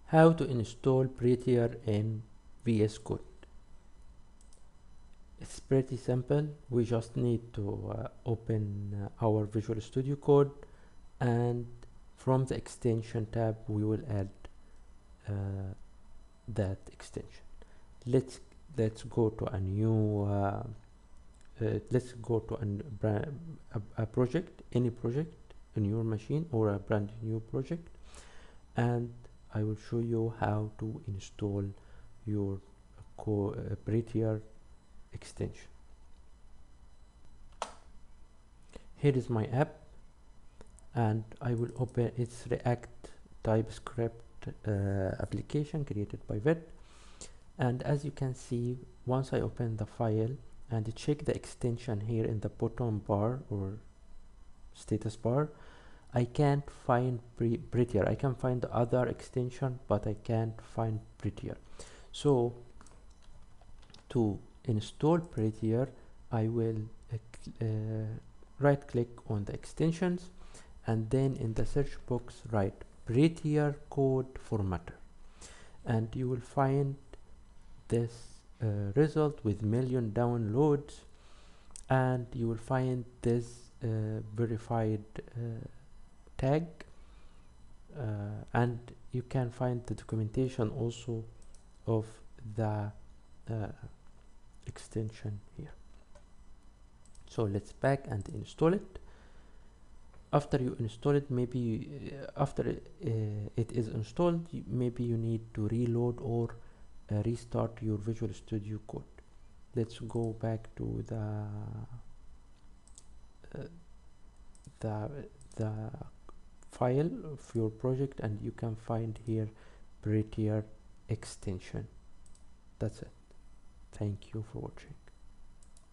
How to install Prettier in VS Code. It's pretty simple. We just need to open our Visual Studio Code, and from the extension tab we will add uh, that extension. Let's let's go to a new let's go to a project, any project in your machine, or a brand new project, and I will show you how to install your Prettier extension. Here is my app, and I will open its React TypeScript application created by Vid. And as you can see, once I open the file and check the extension here in the bottom bar or status bar, I can't find Prettier. I can find the other extension, but I can't find Prettier. So to install Prettier, I will right click on the extensions, and then in the search box write Prettier code formatter, and you will find this result with million downloads, and you will find this verified tag, and you can find the documentation also of the extension here. So let's back and install it. After you install it, maybe after it is installed, maybe you need to reload or restart your Visual Studio Code. Let's go back to the file of your project, and you can find here Prettier extension. That's it. Thank you for watching.